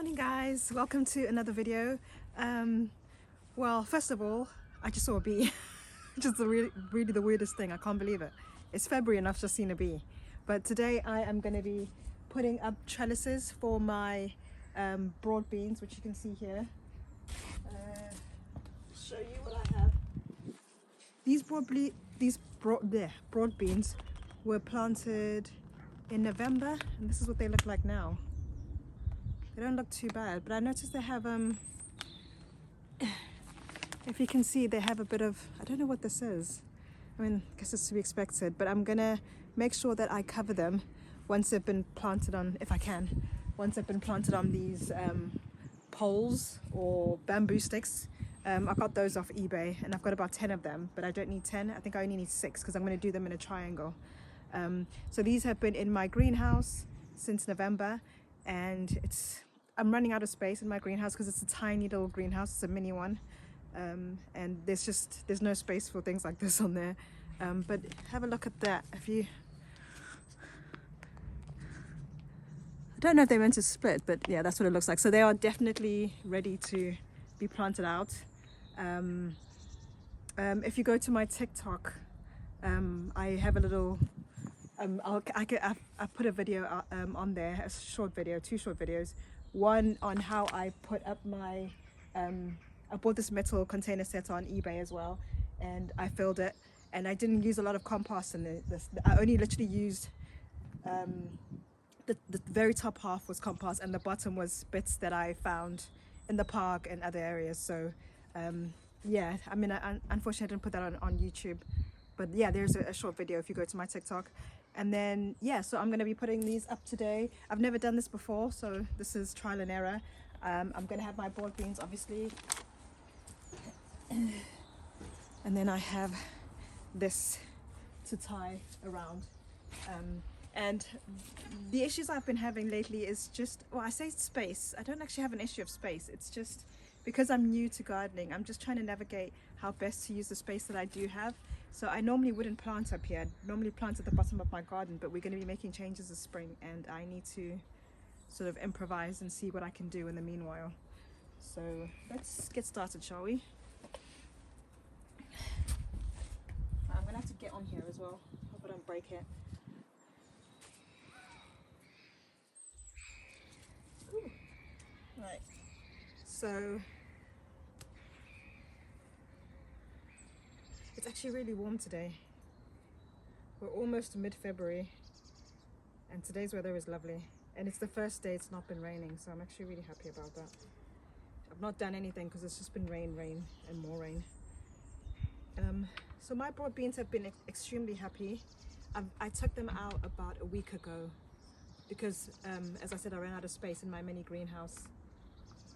Morning guys, welcome to another video. Well, first of all, I just saw a bee. Just really the weirdest thing. I can't believe it. It's February and I've just seen a bee. But today I am going to be putting up trellises for my broad beans, which you can see here. Show you what I have. These broad beans were planted in November, and this is what they look like now. They don't look too bad, but I noticed they have if you can see, they have a bit of, I don't know what this is. I mean, I guess it's to be expected, but I'm gonna make sure that I cover them once they've been planted on, if I can, once they've been planted on these poles or bamboo sticks. I got those off eBay and I've got about 10 of them, but I don't need 10. I think I only need 6 because I'm going to do them in a triangle. So these have been in my greenhouse since November, and I'm running out of space in my greenhouse because it's a tiny little greenhouse. It's a mini one, and there's no space for things like this on there. But have a look at that. I don't know if they're meant to split, but yeah, that's what it looks like. So they are definitely ready to be planted out. If you go to my TikTok, I have a little I put a video on there, a short video, 2 short videos. One on how I put up my I bought this metal container set on eBay as well, and I filled it, and I didn't use a lot of compost in this. I only literally used the very top half was compost, and the bottom was bits that I found in the park and other areas. So yeah, I mean, unfortunately I didn't put that on YouTube, but yeah, there's a short video if you go to my TikTok. And then yeah, so I'm going to be putting these up today. I've never done this before, so this is trial and error. I'm going to have my broad beans, obviously, and then I have this to tie around. And the issues I've been having lately is just, well, I say space. I don't actually have an issue of space. It's just because I'm new to gardening, I'm just trying to navigate how best to use the space that I do have. So I normally wouldn't plant up here. I'd normally plant at the bottom of my garden, but we're going to be making changes this spring, and I need to sort of improvise and see what I can do in the meanwhile. So let's get started, shall we? I'm going to have to get on here as well. Hope I don't break it. Ooh. Right. So it's actually really warm today. We're almost mid-February and today's weather is lovely, and it's the first day it's not been raining, so I'm actually really happy about that. I've not done anything because it's just been rain and more rain. So my broad beans have been extremely happy. I took them out about a week ago because as I said, I ran out of space in my mini greenhouse,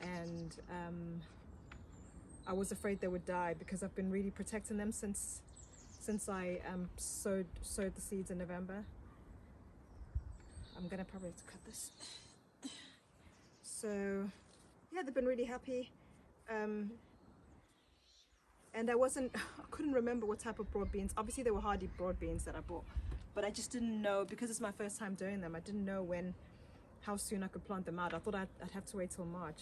and I was afraid they would die because I've been really protecting them since I sowed the seeds in November. I'm gonna probably have to cut this. So yeah, they've been really happy, and I couldn't remember what type of broad beans. Obviously they were hardy broad beans that I bought, but I just didn't know, because it's my first time doing them, I didn't know how soon I could plant them out. I thought I'd have to wait till March.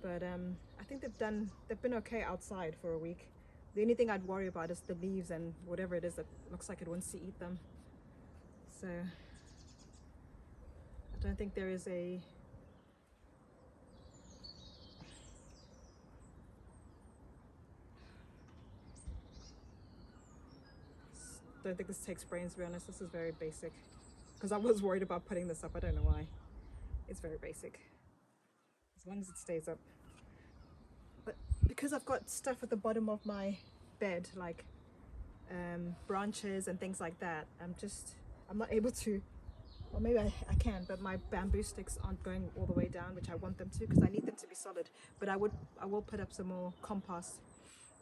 But I think they've been okay outside for a week. The only thing I'd worry about is the leaves and whatever it is that looks like it wants to eat them. So I don't think there is don't think this takes brains, to be honest. This is very basic, because I was worried about putting this up. I don't know why. It's very basic, as long as it stays up. But because I've got stuff at the bottom of my bed, like branches and things like that, I'm not able to, or maybe I can, but my bamboo sticks aren't going all the way down, which I want them to, because I need them to be solid. But I will put up some more compost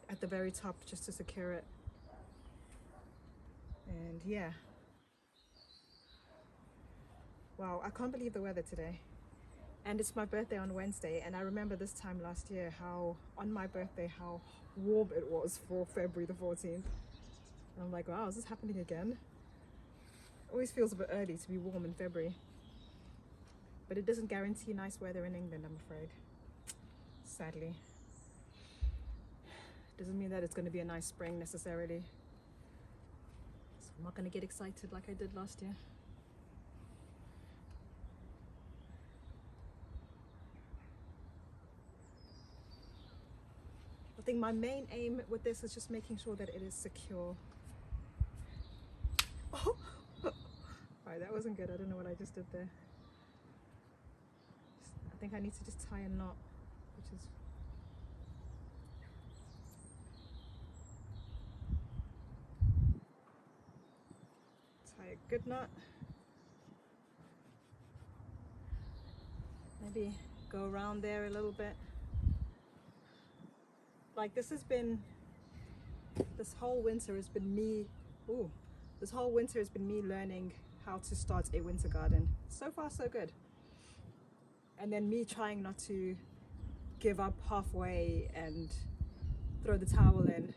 at the very top just to secure it. And yeah, wow, I can't believe the weather today. And it's my birthday on Wednesday, and I remember this time last year on my birthday how warm it was for February the 14th. And I'm like, wow, is this happening again? Always feels a bit early to be warm in February. but it doesn't guarantee nice weather in England, I'm afraid, sadly. Doesn't mean that it's going to be a nice spring necessarily, so I'm not going to get excited like I did last year. I think my main aim with this is just making sure that it is secure. Oh, alright, that wasn't good. I don't know what I just did there. I think I need to just tie a knot, which is tie a good knot. Maybe go around there a little bit. Like this whole winter has been me, this whole winter has been me learning how to start a winter garden. So far so good. And then me trying not to give up halfway and throw the towel in,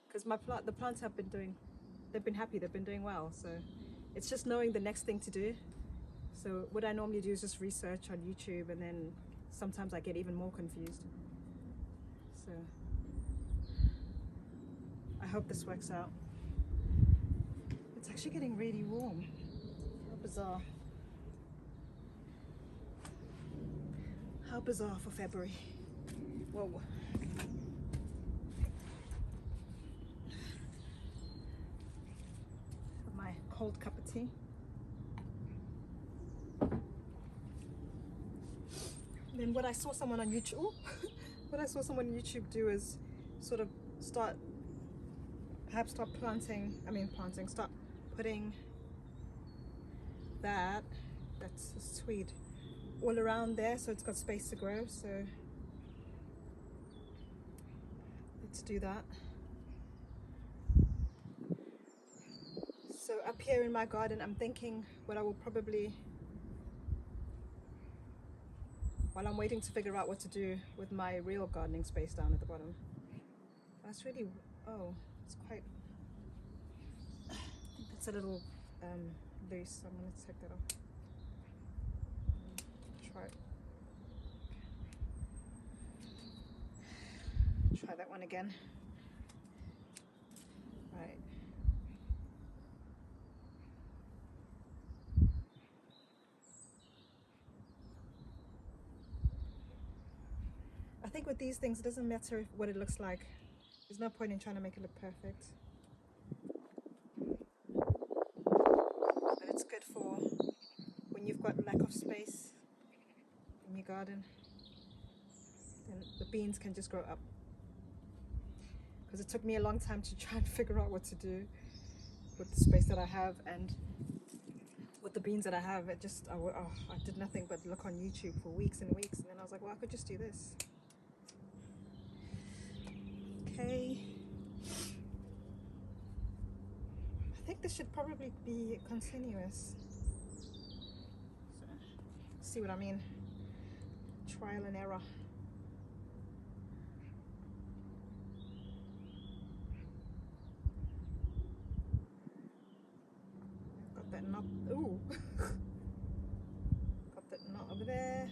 because the plants have been they've been happy, they've been doing well. So it's just knowing the next thing to do. So what I normally do is just research on YouTube, and then sometimes I get even more confused. So I hope this works out. It's actually getting really warm. How bizarre. How bizarre for February. Whoa. My cold cup of tea. Then what I saw someone on YouTube, what I saw someone on YouTube do is sort of start putting that's a swede, all around there so it's got space to grow. So let's do that. So up here in my garden, I'm thinking what I will probably, while I'm waiting to figure out what to do with my real gardening space down at the bottom. That's really, it's quite, I think that's a little loose, so I'm going to take that off. Try that one again. Right. I think with these things, it doesn't matter what it looks like. There's no point in trying to make it look perfect. But it's good for when you've got lack of space in your garden. Then the beans can just grow up. Because it took me a long time to try and figure out what to do with the space that I have, and with the beans that I have, I did nothing but look on YouTube for weeks and weeks, and then I was like, well, I could just do this. Okay. I think this should probably be continuous. So, see what I mean? Trial and error. Got that knot. Ooh. Got that knot over there.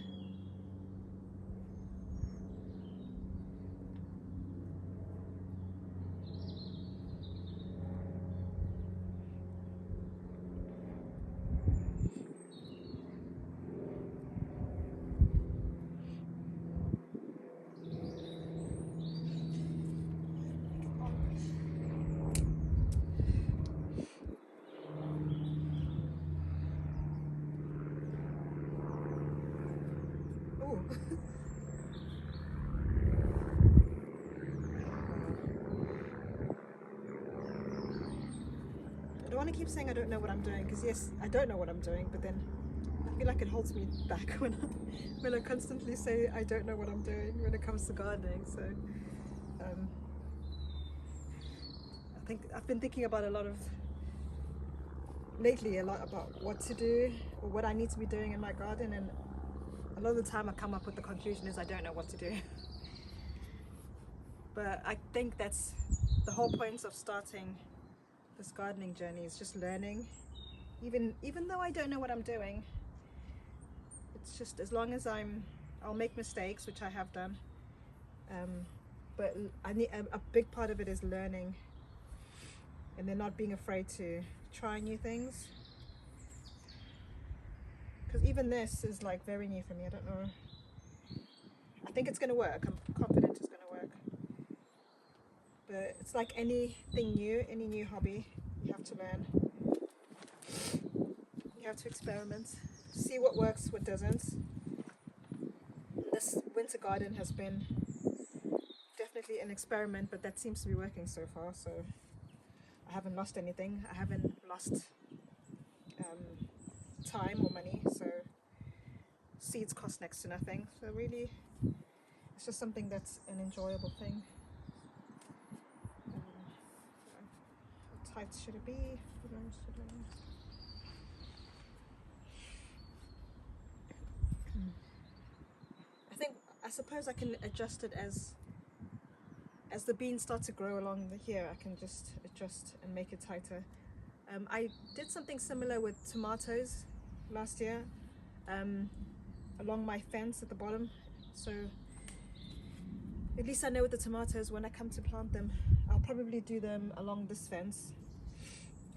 I don't want to keep saying I don't know what I'm doing, because yes, I don't know what I'm doing, but then I feel like it holds me back when I constantly say I don't know what I'm doing when it comes to gardening. So I think I've been thinking about lately a lot about what to do or what I need to be doing in my garden, and a lot of the time I come up with the conclusion is I don't know what to do. But I think that's the whole point of starting this gardening journey, is just learning. Even though I don't know what I'm doing, It's just as long as I'll make mistakes, which I have done, but I need a big part of it is learning, and then not being afraid to try new things. Because even this is like very new for me. I don't know. I think it's going to work. I'm confident it's going to work. But it's like anything new, any new hobby, you have to learn. You have to experiment, see what works, what doesn't. This winter garden has been definitely an experiment, but that seems to be working so far. So I haven't lost anything. I haven't lost time or money. So seeds cost next to nothing. So really, it's just something that's an enjoyable thing. How tight should it be? I suppose I can adjust it as the beans start to grow along here. I can just adjust and make it tighter. I did something similar with tomatoes last year, along my fence at the bottom. So at least I know with the tomatoes, when I come to plant them, I'll probably do them along this fence,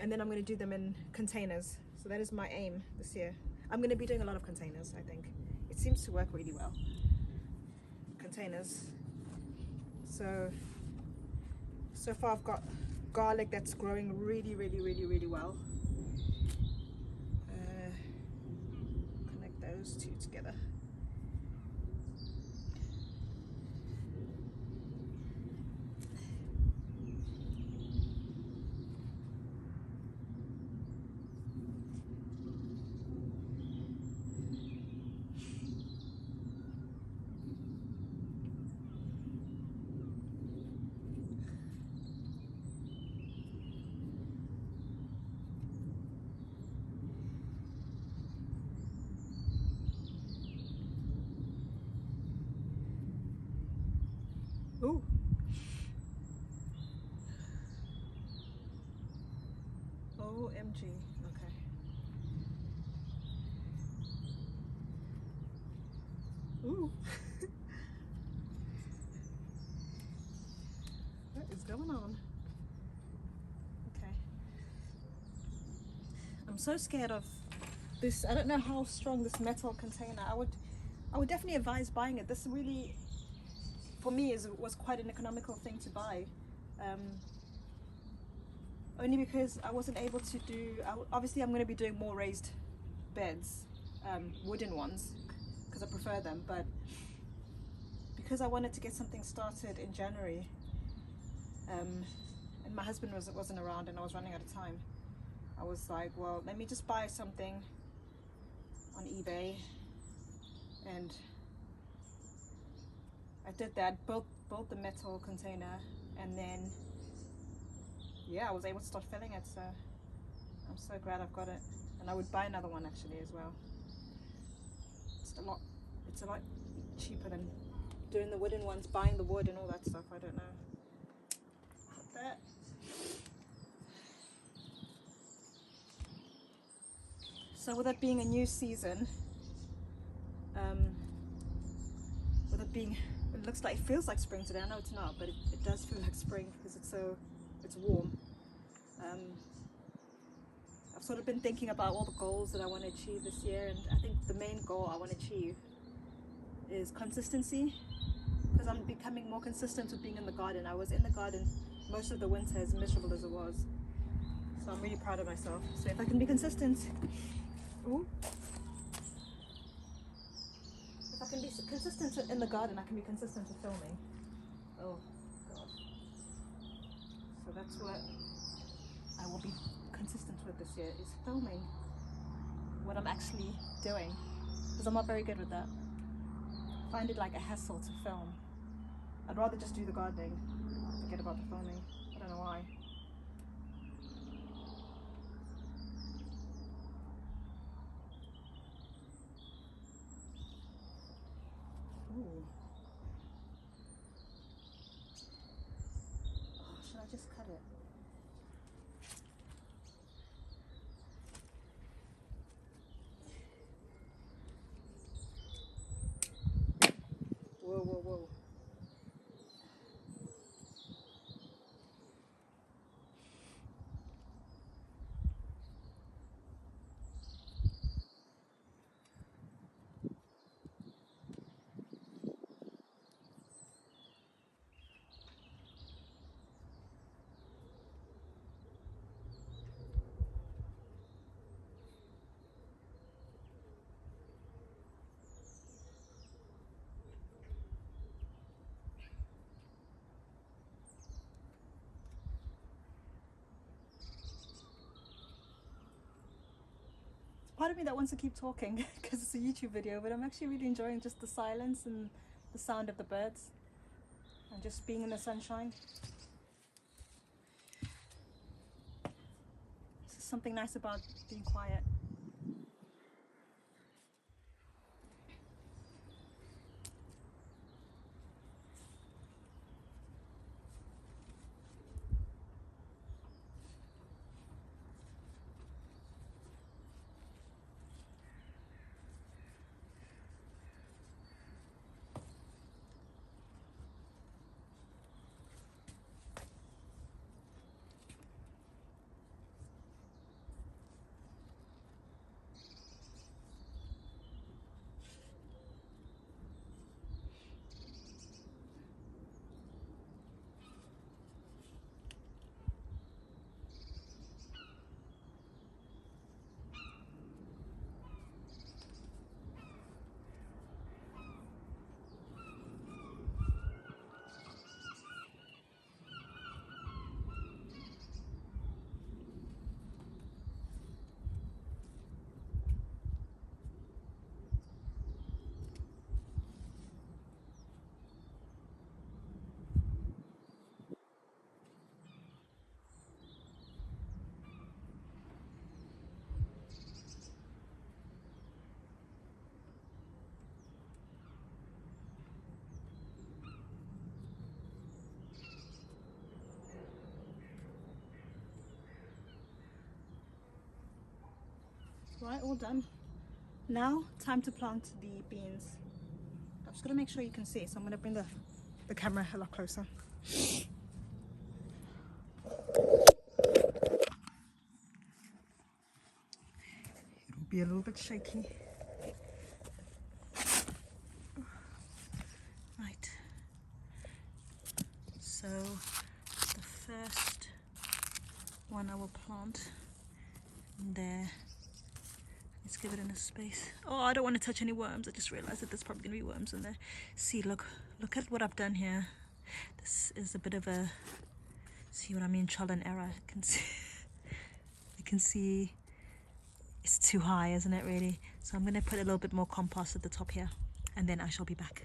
and then I'm going to do them in containers. So that is my aim this year. I'm going to be doing a lot of containers, I think. It seems to work really well. Containers. So far I've got garlic that's growing really well. Connect those two together. Ooh. OMG. Okay. Ooh. What is going on? Okay. I'm so scared of this. I don't know how strong this metal container. I would definitely advise buying it. This really, for me, was quite an economical thing to buy. Only because I wasn't able to do, obviously I'm going to be doing more raised beds, wooden ones, because I prefer them, but because I wanted to get something started in January, and my husband wasn't around and I was running out of time, I was like, well, let me just buy something on eBay, and I did that, built the metal container, and then yeah, I was able to start filling it. So I'm so glad I've got it, and I would buy another one actually as well. It's a lot cheaper than doing the wooden ones, buying the wood and all that stuff. I don't know. Put that. So with it being a new season, with it being, it feels like spring today. I know it's not, but it does feel like spring because it's warm. I've sort of been thinking about all the goals that I want to achieve this year, and I think the main goal I want to achieve is consistency, because I'm becoming more consistent with being in the garden. I was in the garden most of the winter, as miserable as it was, so I'm really proud of myself. So if I can be consistent, ooh, if I can be consistent in the garden, I can be consistent with filming. Oh god. So that's what I will be consistent with this year, is filming what I'm actually doing, because I'm not very good with that. I find it like a hassle to film. I'd rather just do the gardening, forget about the filming. I don't know why. Ooh. Oh, should I just cut it? part of me that wants to keep talking because it's a YouTube video, but I'm actually really enjoying just the silence and the sound of the birds and just being in the sunshine. There's something nice about being quiet. Right, all done. Now, time to plant the beans. I'm just gonna make sure you can see, so I'm gonna bring the camera a lot closer. It'll be a little bit shaky. Right. So, the first one I will plant in there. Let's give it in a space. Oh, I don't want to touch any worms. I just realized that there's probably going to be worms in there. See, look at what I've done here. This is a bit of a, see what I mean, trial and error. You can see it's too high, isn't it, really? So I'm going to put a little bit more compost at the top here, and then I shall be back.